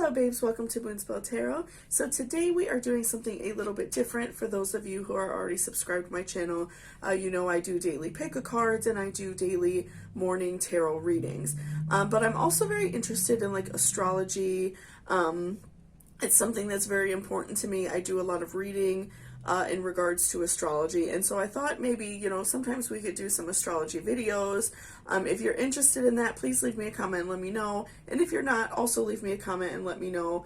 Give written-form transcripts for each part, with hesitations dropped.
Hello babes, welcome to Moonspell Tarot. So today we are doing something a little bit different. For those of you who are already subscribed to my channel, you know I do daily pick-a-cards and I do daily morning tarot readings. But I'm also very interested in like astrology. It's something that's very important to me. I do a lot of reading in regards to astrology, and so I thought maybe, you know, sometimes we could do some astrology videos. If you're interested in that, please leave me a comment and let me know, and if you're not, also leave me a comment and let me know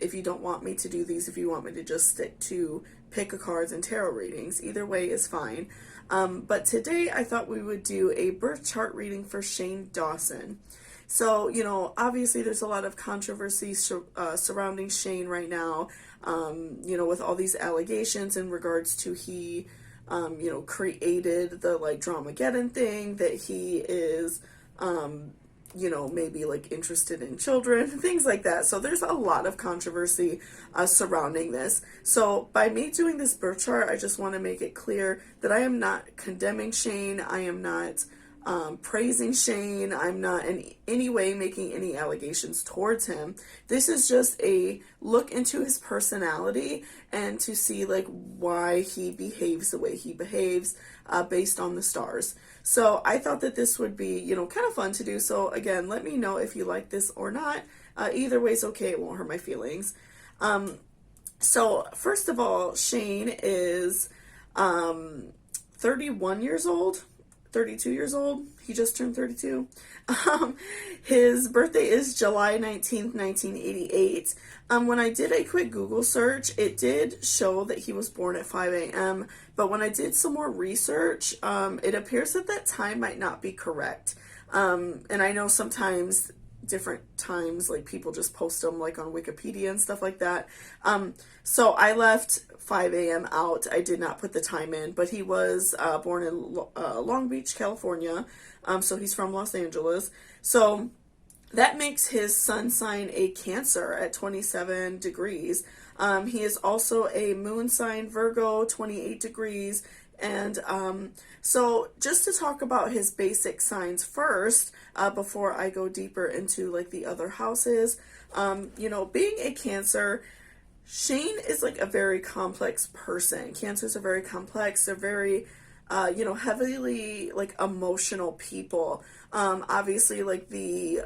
if you don't want me to do these, if you want me to just stick to pick-a-cards and tarot readings. Either way is fine. But today I thought we would do a birth chart reading for Shane Dawson. So, you know, obviously there's a lot of controversy surrounding Shane right now, you know, with all these allegations in regards to he, you know, created the, like, Dramageddon thing, that he is, you know, maybe, like, interested in children, things like that. So there's a lot of controversy surrounding this. So by me doing this birth chart, I just want to make it clear that I am not condemning Shane. I am not praising Shane. I'm not in any way making any allegations towards him. This is just a look into his personality and to see like why he behaves the way he behaves based on the stars. So I thought that this would be, you know, kind of fun to do. So again, let me know if you like this or not. Either way is okay. It won't hurt my feelings. So first of all, Shane is 31 years old. 32 years old. He just turned 32. His birthday is July 19th, 1988. When I did a quick Google search, it did show that he was born at 5 a.m. But when I did some more research, it appears that that time might not be correct. And I know sometimes different times, like people just post them like on Wikipedia and stuff like that. So I left 5 a.m. out. I did not put the time in, but he was born in Long Beach, California. So he's from Los Angeles. So that makes his sun sign a Cancer at 27 degrees. He is also a moon sign Virgo, 28 degrees. And so just to talk about his basic signs first, before I go deeper into like the other houses, you know, being a Cancer, Shane is like a very complex person. Cancers are very complex. They're very, you know, heavily like emotional people. Obviously like the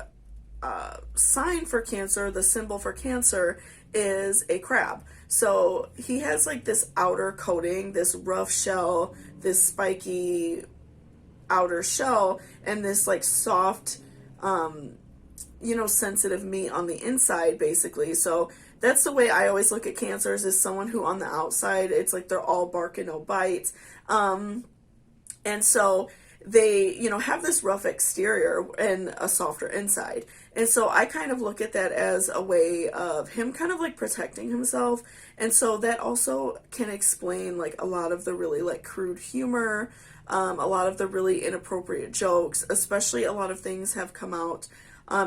sign for Cancer, the symbol for Cancer is a crab. So he has like this outer coating, this rough shell, this spiky outer shell, and this like soft, you know, sensitive meat on the inside, basically. So that's the way I always look at Cancers, is someone who on the outside, it's like they're all bark and no bite. And so they, you know, have this rough exterior and a softer inside. And so I kind of look at that as a way of him kind of like protecting himself. And so that also can explain like a lot of the really like crude humor, a lot of the really inappropriate jokes, especially a lot of things have come out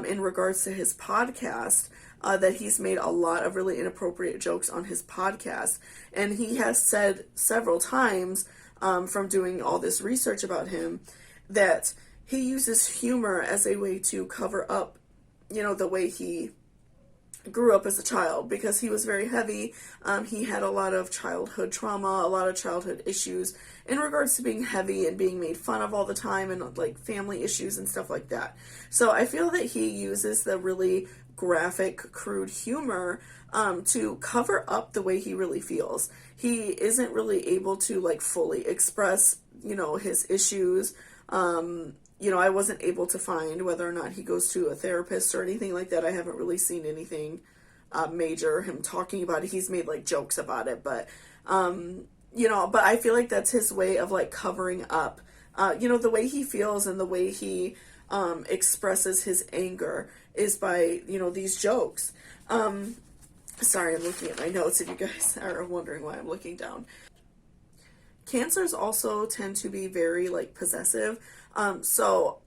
in regards to his podcast, that he's made a lot of really inappropriate jokes on his podcast. And he has said several times, from doing all this research about him, that he uses humor as a way to cover up, you know, the way he grew up as a child, because he was very heavy. He had a lot of childhood trauma, a lot of childhood issues in regards to being heavy and being made fun of all the time, and like family issues and stuff like that. So I feel that he uses the really graphic, crude humor to cover up the way he really feels. He isn't really able to like fully express, you know, his issues. You know, I wasn't able to find whether or not he goes to a therapist or anything like that. I haven't really seen anything major, him talking about it. He's made like jokes about it, but you know, but I feel like that's his way of like covering up, you know, the way he feels, and the way he expresses his anger is by, you know, these jokes. Sorry, I'm looking at my notes if you guys are wondering why I'm looking down. Cancers also tend to be very like possessive. So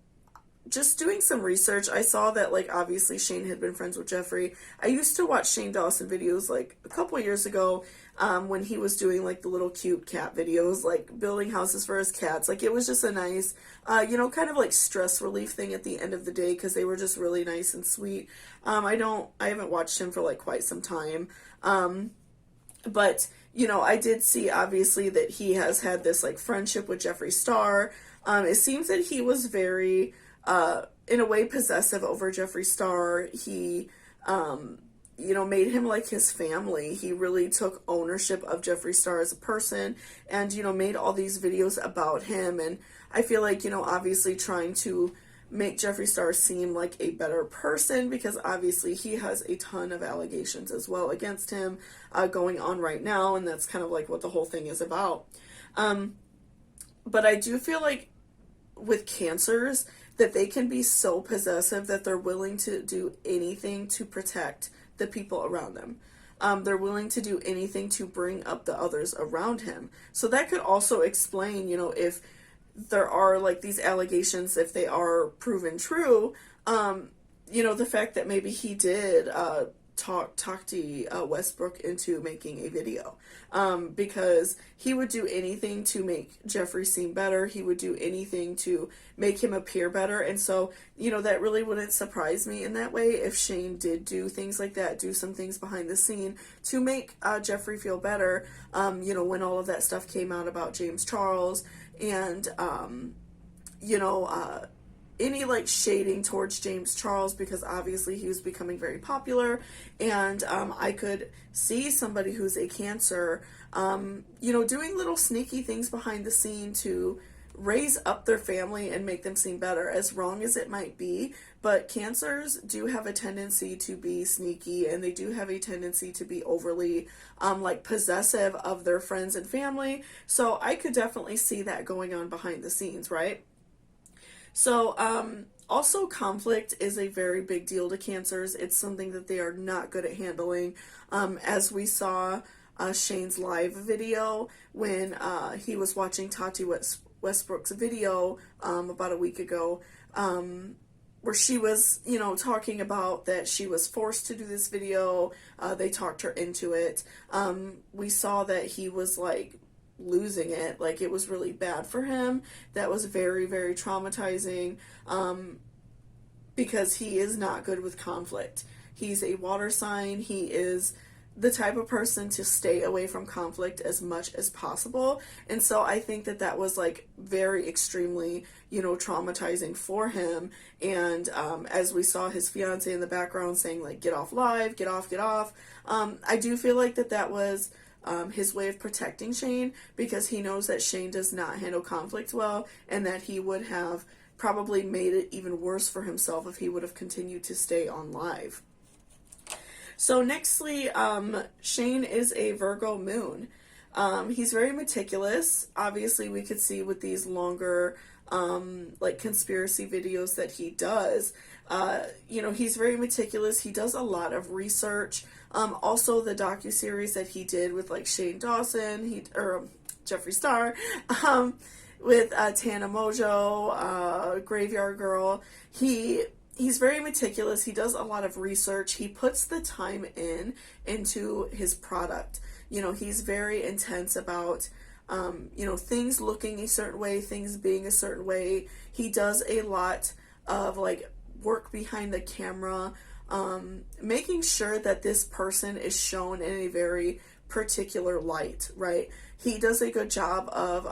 just doing some research, I saw that, like, obviously Shane had been friends with Jeffree. I used to watch Shane Dawson videos, like, a couple years ago, when he was doing, like, the little cute cat videos, like, building houses for his cats. Like, it was just a nice, you know, kind of, like, stress relief thing at the end of the day, because they were just really nice and sweet. I haven't watched him for, like, quite some time. But, you know, I did see, obviously, that he has had this, like, friendship with Jeffree Star. It seems that he was very, in a way, possessive over Jeffree Star. He, you know, made him like his family. He really took ownership of Jeffree Star as a person and, you know, made all these videos about him. And I feel like, you know, obviously trying to make Jeffree Star seem like a better person, because obviously he has a ton of allegations as well against him going on right now, and that's kind of like what the whole thing is about. But I do feel like with Cancers that they can be so possessive that they're willing to do anything to protect the people around them. They're willing to do anything to bring up the others around him. So that could also explain, you know, if there are like these allegations, if they are proven true, you know, the fact that maybe he did talk Tati Westbrook into making a video, because he would do anything to make Jeffree seem better. He would do anything to make him appear better. And so, you know, that really wouldn't surprise me in that way if Shane did do things like that, do some things behind the scene to make Jeffree feel better. You know, when all of that stuff came out about James Charles and, you know, any like shading towards James Charles, because obviously he was becoming very popular, and I could see somebody who's a Cancer, you know, doing little sneaky things behind the scene to raise up their family and make them seem better, as wrong as it might be. But Cancers do have a tendency to be sneaky, and they do have a tendency to be overly like possessive of their friends and family. So I could definitely see that going on behind the scenes, right? So, also conflict is a very big deal to Cancers. It's something that they are not good at handling. As we saw Shane's live video when he was watching Tati Westbrook's video about a week ago, where she was, you know, talking about that she was forced to do this video. They talked her into it. We saw that he was like losing it, like it was really bad for him. That was very, very traumatizing, because he is not good with conflict. He's a water sign. He is the type of person to stay away from conflict as much as possible. And so I think that that was like very extremely, you know, traumatizing for him. And as we saw his fiance in the background saying like, get off live, get off, I do feel like that was his way of protecting Shane, because he knows that Shane does not handle conflict well, and that he would have probably made it even worse for himself if he would have continued to stay on live. So nextly, Shane is a Virgo Moon. He's very meticulous. Obviously, we could see with these longer like conspiracy videos that he does, you know, he's very meticulous. He does a lot of research. Also the docuseries that he did with like Shane Dawson, or Jeffree Star, with Tana Mojo, Graveyard Girl. He's very meticulous. He does a lot of research. He puts the time into his product. You know, he's very intense about, you know, things looking a certain way, things being a certain way. He does a lot of like work behind the camera, making sure that this person is shown in a very particular light, right? He does a good job of,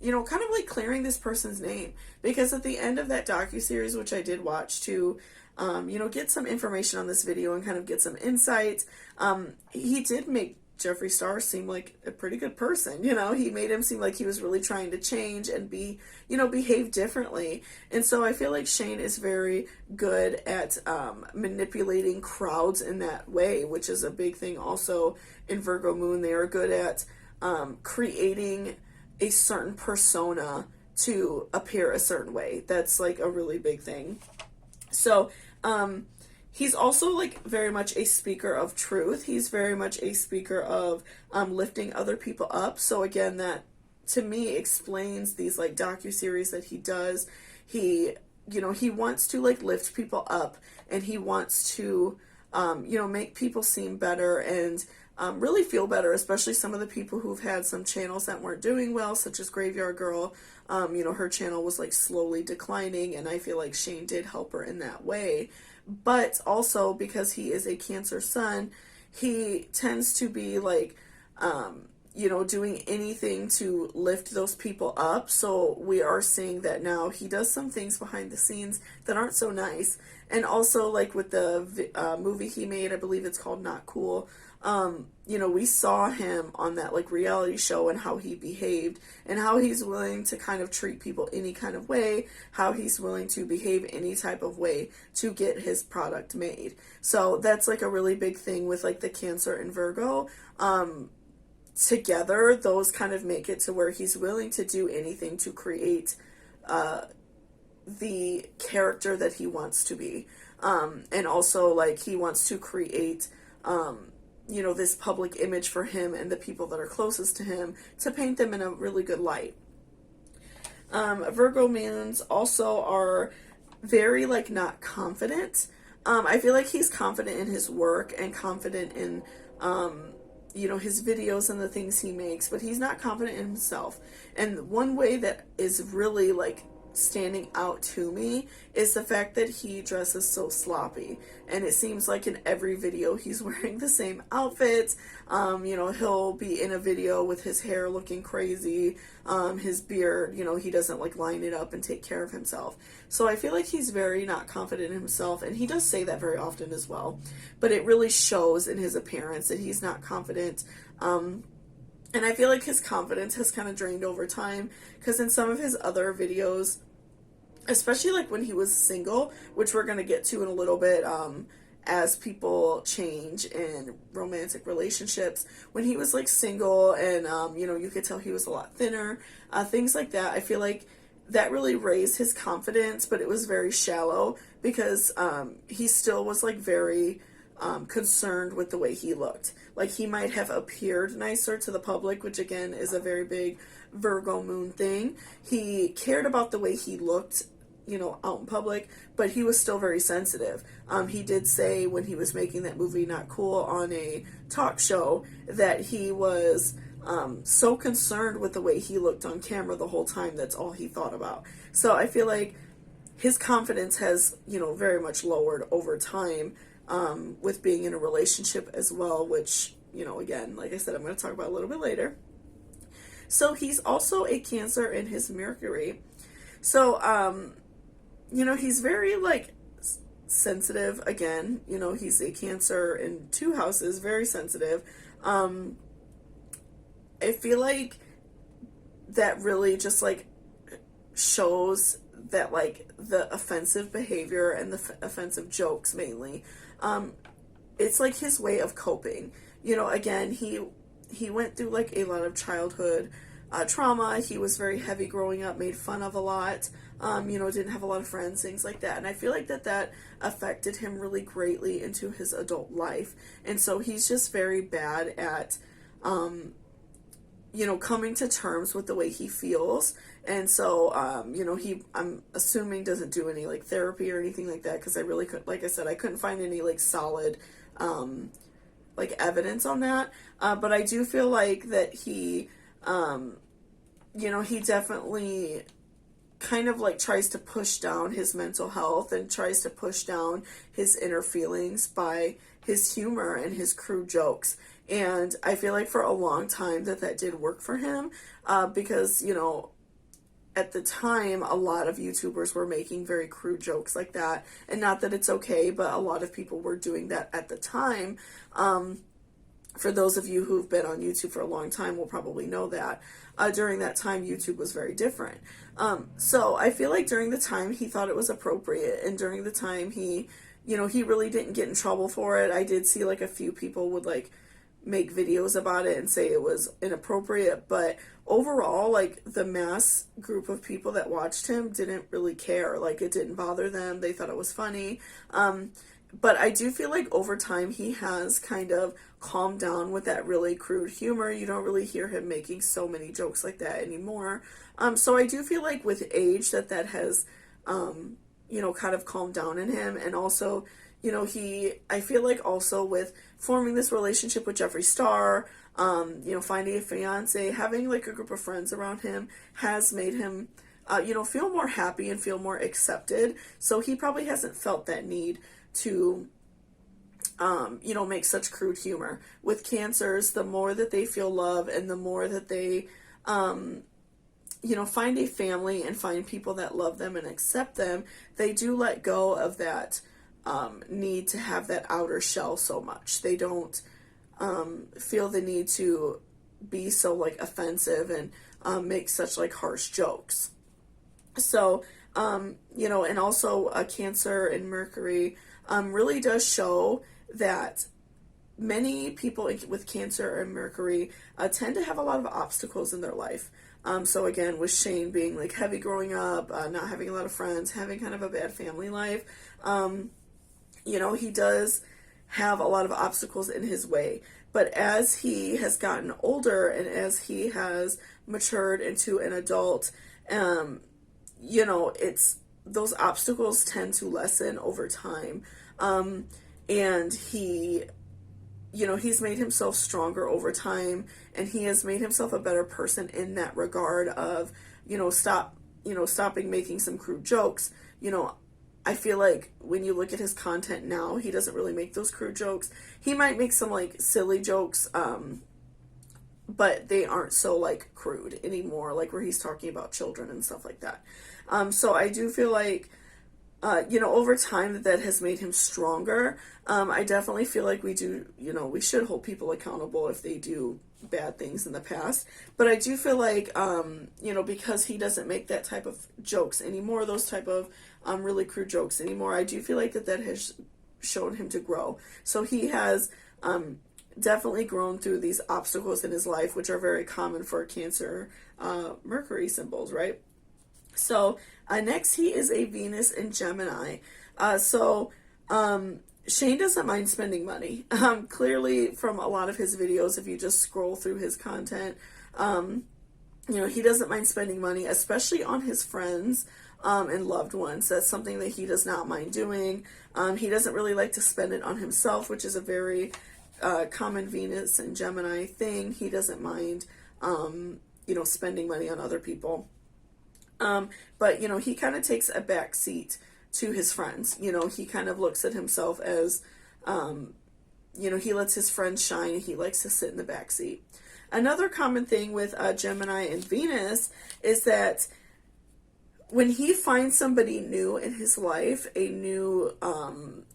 you know, kind of like clearing this person's name, because at the end of that docuseries, which I did watch to, you know, get some information on this video and kind of get some insight, he did make Jeffree Star seem like a pretty good person. You know, he made him seem like he was really trying to change and be, you know, behave differently. And so I feel like Shane is very good at manipulating crowds in that way, which is a big thing also in Virgo Moon. They are good at creating a certain persona to appear a certain way. That's like a really big thing. So, he's also like very much a speaker of truth. He's very much a speaker of lifting other people up. So again, that to me explains these like docuseries that he does. He you know, he wants to like lift people up, and he wants to, you know, make people seem better and really feel better, especially some of the people who've had some channels that weren't doing well, such as Graveyard Girl. You know, her channel was like slowly declining, and I feel like Shane did help her in that way. But also because he is a Cancer sun, he tends to be like, you know, doing anything to lift those people up. So we are seeing that now he does some things behind the scenes that aren't so nice. And also, like with the movie he made, I believe it's called Not Cool. You know, we saw him on that like reality show and how he behaved and how he's willing to kind of treat people any kind of way, how he's willing to behave any type of way to get his product made. So that's like a really big thing with like the Cancer and Virgo. Together, those kind of make it to where he's willing to do anything to create the character that he wants to be. And also, like, he wants to create, you know, this public image for him and the people that are closest to him to paint them in a really good light. Virgo moons also are very, like, not confident. I feel like he's confident in his work and confident in, you know, his videos and the things he makes, but he's not confident in himself. And one way that is really like standing out to me is the fact that he dresses so sloppy, and it seems like in every video he's wearing the same outfits. You know, he'll be in a video with his hair looking crazy, his beard, you know, he doesn't like line it up and take care of himself. So I feel like he's very not confident in himself, and he does say that very often as well, but it really shows in his appearance that he's not confident. And I feel like his confidence has kind of drained over time, because in some of his other videos, especially like when he was single, which we're going to get to in a little bit, as people change in romantic relationships, when he was like single and, you know, you could tell he was a lot thinner, things like that, I feel like that really raised his confidence, but it was very shallow because he still was like very concerned with the way he looked. Like, he might have appeared nicer to the public, which again is a very big Virgo moon thing. He cared about the way he looked, you know, out in public, but he was still very sensitive. He did say when he was making that movie Not Cool on a talk show that he was so concerned with the way he looked on camera the whole time. That's all he thought about. So I feel like his confidence has, you know, very much lowered over time, with being in a relationship as well, which, you know, again, like I said, I'm going to talk about a little bit later. So he's also a Cancer in his Mercury. So, you know, he's very like sensitive. Again, you know, he's a Cancer in 2 houses, very sensitive. I feel like that really just like shows that like the offensive behavior and the offensive jokes mainly, it's like his way of coping. You know, again, he went through like a lot of childhood trauma. He was very heavy growing up, made fun of a lot, you know, didn't have a lot of friends, things like that. And I feel like that affected him really greatly into his adult life. And so he's just very bad at, you know, coming to terms with the way he feels. And so, you know, I'm assuming doesn't do any like therapy or anything like that, because I really couldn't, like I said, I couldn't find any like solid, like evidence on that. But I do feel like that he, you know, he definitely kind of like tries to push down his mental health and tries to push down his inner feelings by his humor and his crude jokes. And I feel like for a long time that did work for him, because, you know, at the time, a lot of YouTubers were making very crude jokes like that. And not that it's okay, but a lot of people were doing that at the time. For those of you who've been on YouTube for a long time will probably know that. During that time, YouTube was very different. So I feel like during the time he thought it was appropriate, and during the time he, you know, he really didn't get in trouble for it. I did see like a few people would like make videos about it and say it was inappropriate, but overall, like, the mass group of people that watched him didn't really care. Like, it didn't bother them. They thought it was funny. But I do feel like over time he has kind of calmed down with that really crude humor. You don't really hear him making so many jokes like that anymore. So I do feel like with age that has kind of calmed down in him. And also, I feel like also with forming this relationship with Jeffree Star, finding a fiance, having like a group of friends around him has made him, feel more happy and feel more accepted. So he probably hasn't felt that need to, make such crude humor. With Cancers, the more that they feel love and the more that they, find a family and find people that love them and accept them, they do let go of that need to have that outer shell so much. They don't feel the need to be so like offensive and make such like harsh jokes. So, and also Cancer and Mercury really does show that many people with Cancer and Mercury tend to have a lot of obstacles in their life. So again, with Shane being like heavy growing up, not having a lot of friends, having kind of a bad family life, he does have a lot of obstacles in his way. But as he has gotten older and as he has matured into an adult, it's those obstacles tend to lessen over time. And he's made himself stronger over time, and he has made himself a better person in that regard of, stopping making some crude jokes. I feel like when you look at his content now, he doesn't really make those crude jokes. He might make some like silly jokes, but they aren't so like crude anymore, like where he's talking about children and stuff like that. So I do feel like, over time that has made him stronger. I definitely feel like we should hold people accountable if they do bad things in the past. But I do feel like, because he doesn't make that type of jokes anymore, those type of really crude jokes anymore, I do feel like that has shown him to grow. So he has definitely grown through these obstacles in his life, which are very common for Cancer, Mercury symbols, right? So next he is a Venus in Gemini. Shane doesn't mind spending money. Clearly from a lot of his videos, if you just scroll through his content, he doesn't mind spending money, especially on his friends and loved ones. That's something that he does not mind doing. He doesn't really like to spend it on himself, which is a very common Venus and Gemini thing. He doesn't mind, spending money on other people. But, he kind of takes a back seat to his friends. He kind of looks at himself as, he lets his friends shine, and he likes to sit in the back seat. Another common thing with Gemini and Venus is that when he finds somebody new in his life, a new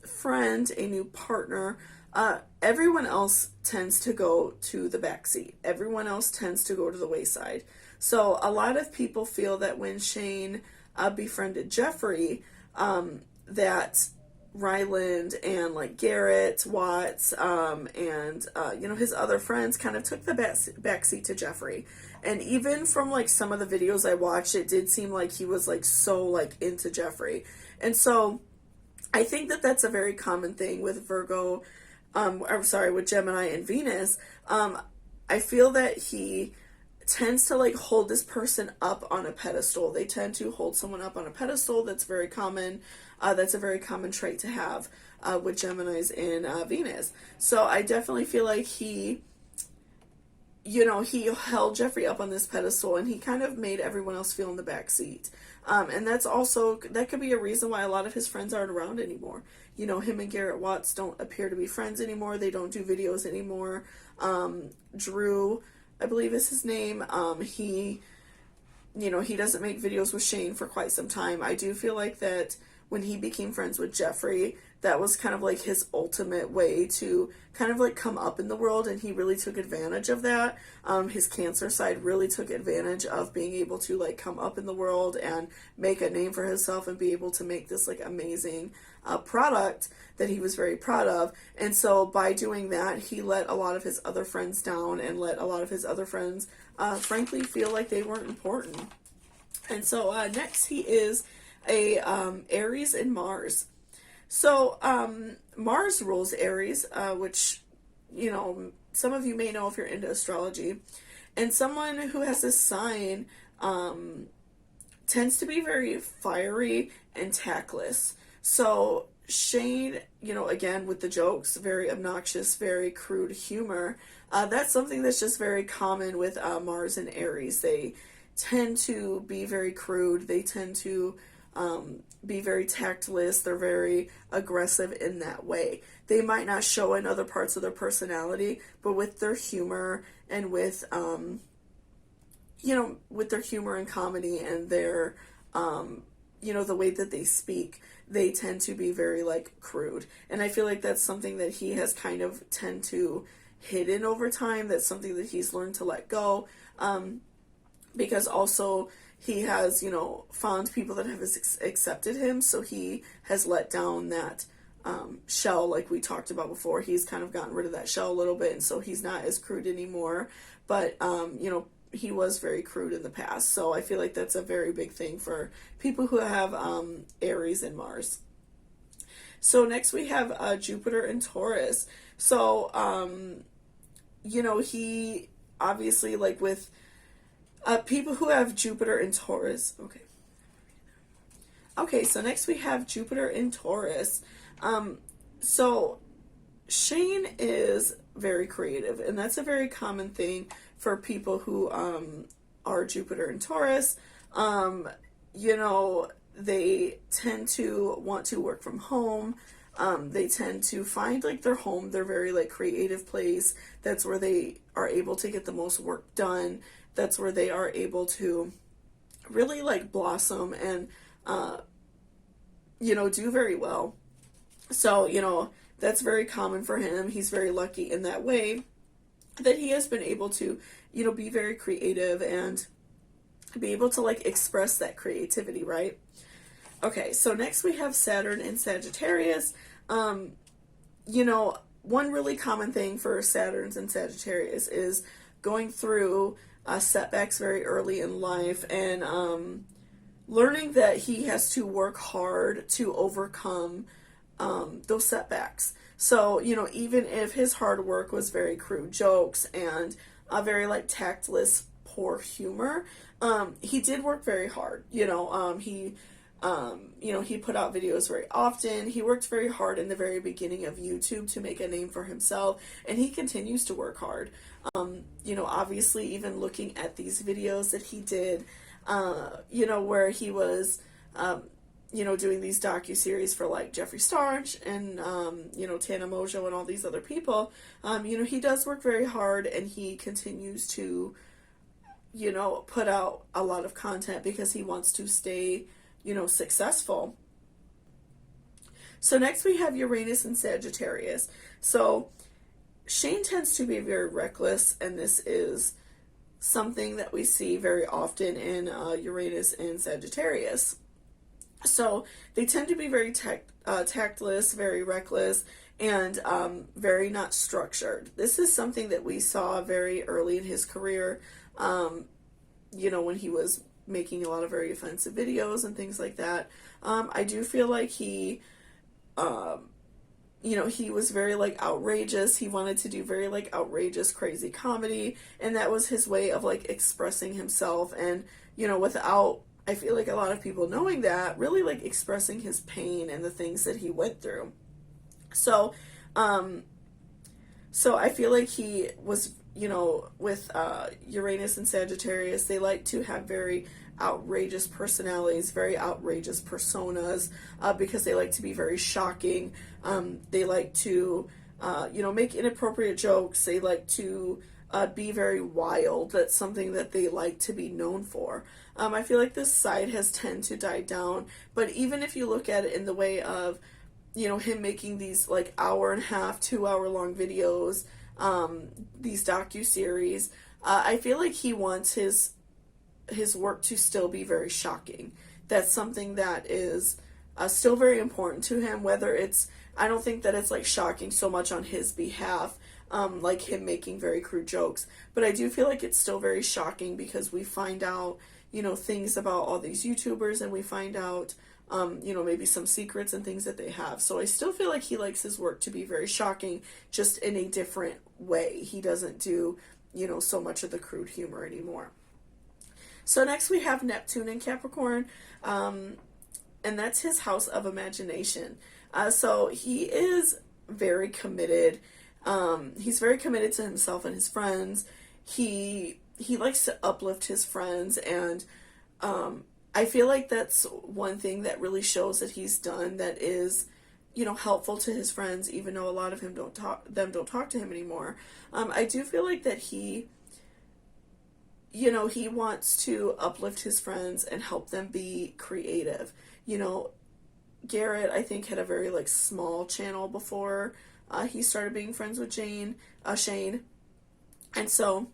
friend, a new partner, everyone else tends to go to the back seat. Everyone else tends to go to the wayside. So a lot of people feel that when Shane befriended Jeffree, that Ryland and like Garrett Watts and his other friends kind of took the backseat to Jeffree. And even from like some of the videos I watched, it did seem like he was like so like into Jeffree. And so I think that that's a very common thing with with Gemini and Venus. I feel that he tends to like hold this person up on a pedestal. They tend to hold someone up on a pedestal. That's very common. That's a very common trait to have with Geminis and Venus. So I definitely feel like he held Jeffree up on this pedestal, and he kind of made everyone else feel in the back seat. And that could be a reason why a lot of his friends aren't around anymore. Him and Garrett Watts don't appear to be friends anymore. They don't do videos anymore. Drew, I believe is his name. He doesn't make videos with Shane for quite some time. I do feel like that when he became friends with Jeffree, that was kind of like his ultimate way to kind of like come up in the world, and he really took advantage of that. His Cancer side really took advantage of being able to like come up in the world and make a name for himself and be able to make this like amazing product that he was very proud of. And so by doing that, he let a lot of his other friends down and let a lot of his other friends frankly feel like they weren't important. And so next he is a Aries in Mars. So Mars rules Aries, which some of you may know if you're into astrology. And someone who has this sign tends to be very fiery and tactless. So Shane, again, with the jokes, very obnoxious, very crude humor. That's something that's just very common with Mars and Aries. They tend to be very crude. They tend to be very tactless. They're very aggressive in that way. They might not show in other parts of their personality, but with their humor and with their humor and comedy and their the way that they speak, they tend to be very like crude. And I feel like that's something that he has kind of tend to hidden over time. That's something that he's learned to let go, because also he has found people that have accepted him, so he has let down that shell, like we talked about before. He's kind of gotten rid of that shell a little bit, and so he's not as crude anymore. But he was very crude in the past, so I feel like that's a very big thing for people who have Aries and Mars. So next we have Jupiter and Taurus. So he obviously, like with people who have Jupiter and Taurus. Okay, so next we have Jupiter and Taurus. So Shane is very creative, and that's a very common thing for people who are Jupiter and Taurus. They tend to want to work from home. They tend to find like their home, their very like creative place. That's where they are able to get the most work done. That's where they are able to really like blossom and do very well. So that's very common for him. He's very lucky in that way that he has been able to be very creative and be able to like express that creativity, right? Okay, so next we have Saturn and Sagittarius. One really common thing for Saturns and Sagittarius is going through setbacks very early in life and learning that he has to work hard to overcome those setbacks. So, even if his hard work was very crude jokes and a very like tactless, poor humor, he did work very hard. He put out videos very often. He worked very hard in the very beginning of YouTube to make a name for himself, and he continues to work hard. Obviously, even looking at these videos that he did, where he was, doing these docu-series for like Jeffree Star and, Tana Mojo and all these other people, he does work very hard, and he continues to, put out a lot of content because he wants to stay, successful. So next we have Uranus and Sagittarius. So Shane tends to be very reckless, and this is something that we see very often in Uranus and Sagittarius. So they tend to be very tactless, very reckless, and very not structured. This is something that we saw very early in his career, when he was making a lot of very offensive videos and things like that. I do feel like he was very like outrageous. He wanted to do very like outrageous, crazy comedy, and that was his way of like expressing himself, and without, I feel like, a lot of people knowing that, really like expressing his pain and the things that he went through. So I feel like he was, with Uranus and Sagittarius, they like to have very outrageous personalities, very outrageous personas, because they like to be very shocking. They like to, make inappropriate jokes. They like to be very wild. That's something that they like to be known for. I feel like this side has tended to die down, but even if you look at it in the way of, him making these like hour and a half, 2 hour long videos, these docu-series, I feel like he wants his work to still be very shocking. That's something that is still very important to him, whether it's, I don't think that it's like shocking so much on his behalf, like him making very crude jokes, but I do feel like it's still very shocking because we find out, things about all these YouTubers, and we find out, maybe some secrets and things that they have. So I still feel like he likes his work to be very shocking, just in a different way. He doesn't do, so much of the crude humor anymore. So next we have Neptune and Capricorn. and that's his house of imagination. So he is very committed. He's very committed to himself and his friends. He likes to uplift his friends, and I feel like that's one thing that really shows that he's done that is, you know, helpful to his friends, even though a lot of don't talk to him anymore. I do feel like that he, you know, he wants to uplift his friends and help them be creative. You know, Garrett, I think, had a very like small channel before he started being friends with Shane, and so.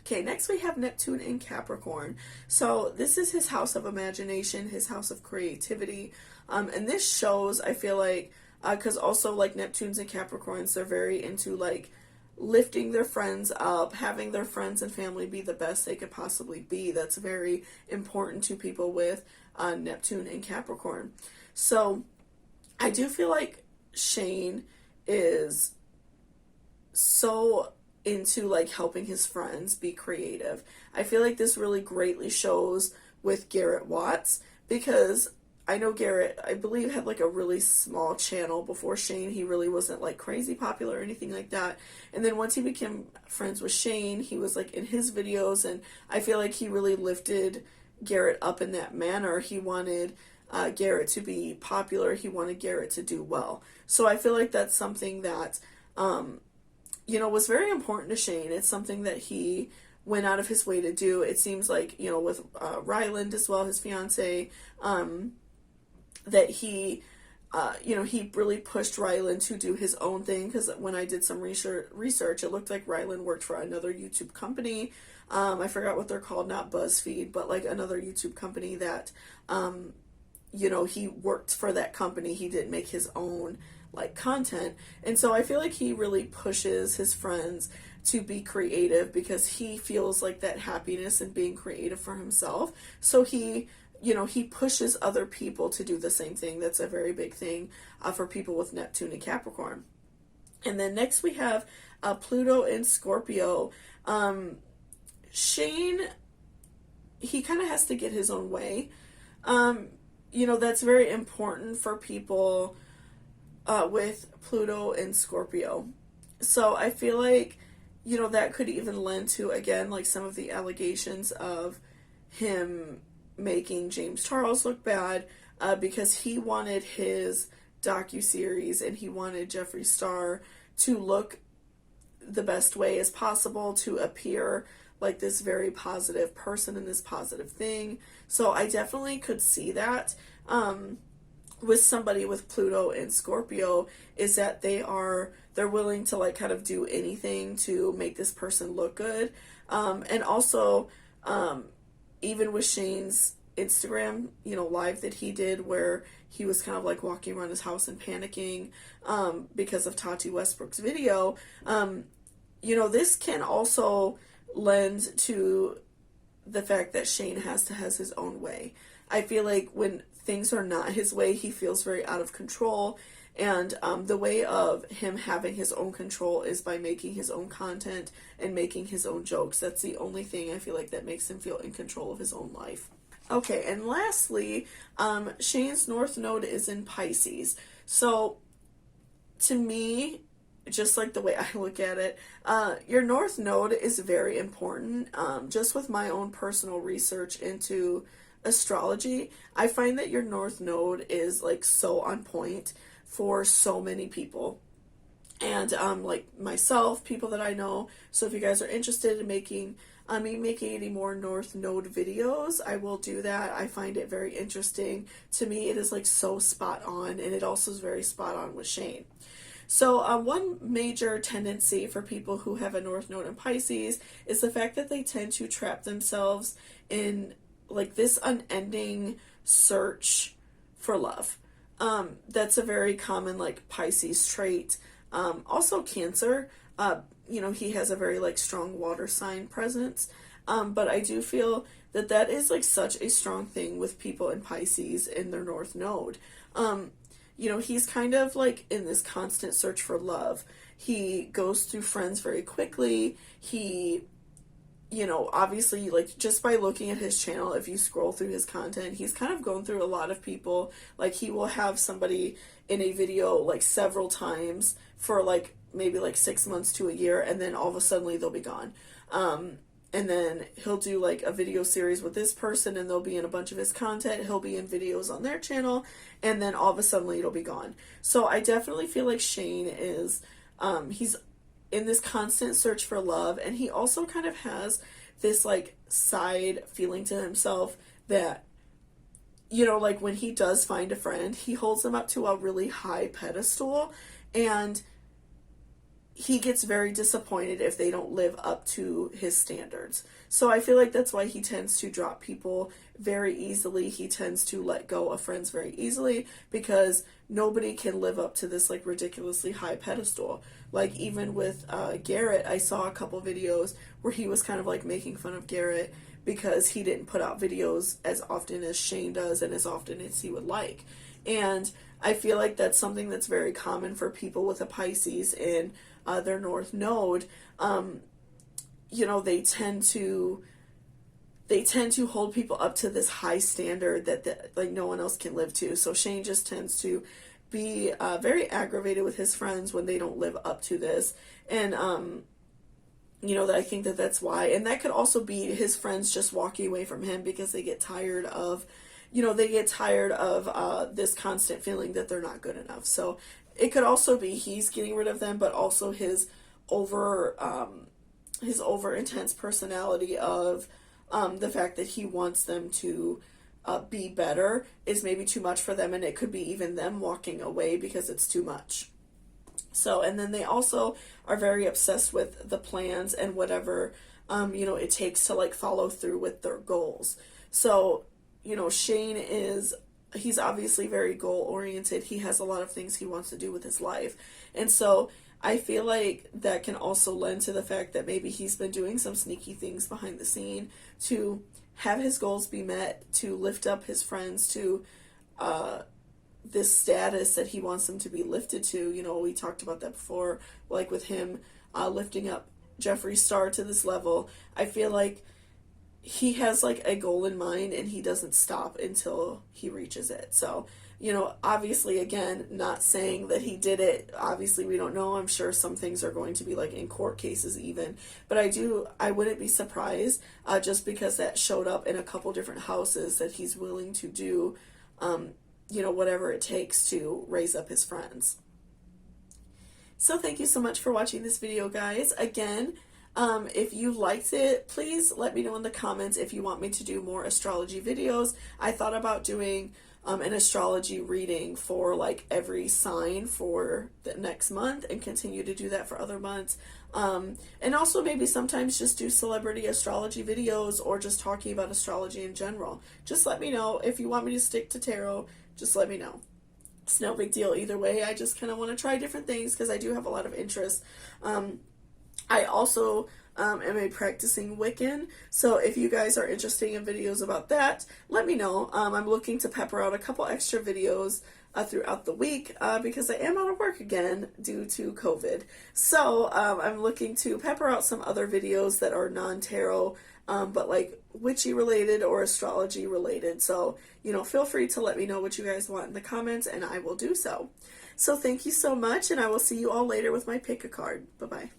Okay, next we have Neptune in Capricorn. So this is his house of imagination, his house of creativity, and this shows, I feel like, because also like Neptunes and Capricorns, they're very into like lifting their friends up, having their friends and family be the best they could possibly be. That's very important to people with Neptune and Capricorn. So I do feel like Shane is so into like helping his friends be creative. I feel like this really greatly shows with Garrett Watts, because I know Garrett, I believe, had like a really small channel before Shane. He really wasn't like crazy popular or anything like that. And then once he became friends with Shane, he was like in his videos, and I feel like he really lifted Garrett up in that manner. He wanted Garrett to be popular. He wanted Garrett to do well. So I feel like that's something that you know, was very important to Shane. It's something that he went out of his way to do. It seems like, you know, with Ryland as well, his fiance, that he, you know, he really pushed Ryland to do his own thing, because when I did some research, it looked like Ryland worked for another YouTube company. I forgot what they're called, not BuzzFeed, but like another YouTube company that, you know, he worked for that company. He didn't make his own like content. And so I feel like he really pushes his friends to be creative, because he feels like that happiness in being creative for himself. So he, you know, he pushes other people to do the same thing. That's a very big thing for people with Neptune and Capricorn. And then next we have Pluto in Scorpio. Shane, he kind of has to get his own way. You know, that's very important for people with Pluto and Scorpio. So I feel like, you know, that could even lend to, again, like some of the allegations of him making James Charles look bad, because he wanted his docuseries and he wanted Jeffree Star to look the best way as possible, to appear like this very positive person and this positive thing. So I definitely could see that. With somebody with Pluto and Scorpio, is that they're willing to like kind of do anything to make this person look good. And also, even with Shane's Instagram, you know, live that he did, where he was kind of like walking around his house and panicking because of Tati Westbrook's video, you know, this can also lend to the fact that Shane has his own way. I feel like when things are not his way, he feels very out of control. And the way of him having his own control is by making his own content and making his own jokes. That's the only thing I feel like that makes him feel in control of his own life. Okay, and lastly, Shane's North Node is in Pisces. So, to me, just like the way I look at it, your North Node is very important. Just with my own personal research into astrology, I find that your North Node is like so on point for so many people, and like myself, people that I know. So if you guys are interested in making me making any more North Node videos, I will do that. I find it very interesting. To me, it is like so spot on, and it also is very spot on with Shane. So one major tendency for people who have a North Node in Pisces is the fact that they tend to trap themselves in like this unending search for love. That's a very common like Pisces trait. Also Cancer, you know, he has a very like strong water sign presence. But I do feel that that is like such a strong thing with people in Pisces in their North Node. You know, he's kind of like in this constant search for love. He goes through friends very quickly. He you know, obviously, like, just by looking at his channel, if you scroll through his content, he's kind of going through a lot of people. Like, he will have somebody in a video, like, several times for, like, maybe, like, 6 months to a year, and then all of a sudden they'll be gone. And then he'll do, like, a video series with this person, and they'll be in a bunch of his content. He'll be in videos on their channel, and then all of a sudden it'll be gone. So I definitely feel like Shane is, he's in this constant search for love, and he also kind of has this like side feeling to himself that, you know, like when he does find a friend, he holds them up to a really high pedestal, and he gets very disappointed if they don't live up to his standards. So I feel like that's why he tends to drop people very easily. He tends to let go of friends very easily because nobody can live up to this like ridiculously high pedestal. Like even with Garrett, I saw a couple videos where he was kind of like making fun of Garrett because he didn't put out videos as often as Shane does and as often as he would like. And I feel like that's something that's very common for people with a Pisces in their North Node. You know, they tend to hold people up to this high standard that like no one else can live to. So Shane just tends to be very aggravated with his friends when they don't live up to this, and you know, that I think that that's why. And that could also be his friends just walking away from him because they get tired of, you know, this constant feeling that they're not good enough. So it could also be he's getting rid of them, but also his over intense personality of the fact that he wants them to be better is maybe too much for them, and it could be even them walking away because it's too much. So, and then they also are very obsessed with the plans and whatever, you know, it takes to like follow through with their goals. So, you know, Shane he's obviously very goal oriented. He has a lot of things he wants to do with his life. And so I feel like that can also lend to the fact that maybe he's been doing some sneaky things behind the scene to have his goals be met, to lift up his friends to this status that he wants them to be lifted to. You know, we talked about that before, like with him lifting up Jeffree Star to this level. I feel like he has like a goal in mind and he doesn't stop until he reaches it. So, you know, obviously, again, not saying that he did it. Obviously, we don't know. I'm sure some things are going to be like in court cases even. But I wouldn't be surprised just because that showed up in a couple different houses that he's willing to do, you know, whatever it takes to raise up his friends. So thank you so much for watching this video, guys. Again, if you liked it, please let me know in the comments if you want me to do more astrology videos. I thought about doing an astrology reading for like every sign for the next month and continue to do that for other months. And also maybe sometimes just do celebrity astrology videos or just talking about astrology in general. Just let me know. If you want me to stick to tarot, just let me know. It's no big deal either way. I just kind of want to try different things because I do have a lot of interest. I also am a practicing Wiccan, so if you guys are interested in videos about that, let me know. I'm looking to pepper out a couple extra videos throughout the week because I am out of work again due to COVID. So I'm looking to pepper out some other videos that are non-tarot, but like witchy related or astrology related. So, you know, feel free to let me know what you guys want in the comments and I will do so. So thank you so much, and I will see you all later with my pick a card. Bye-bye.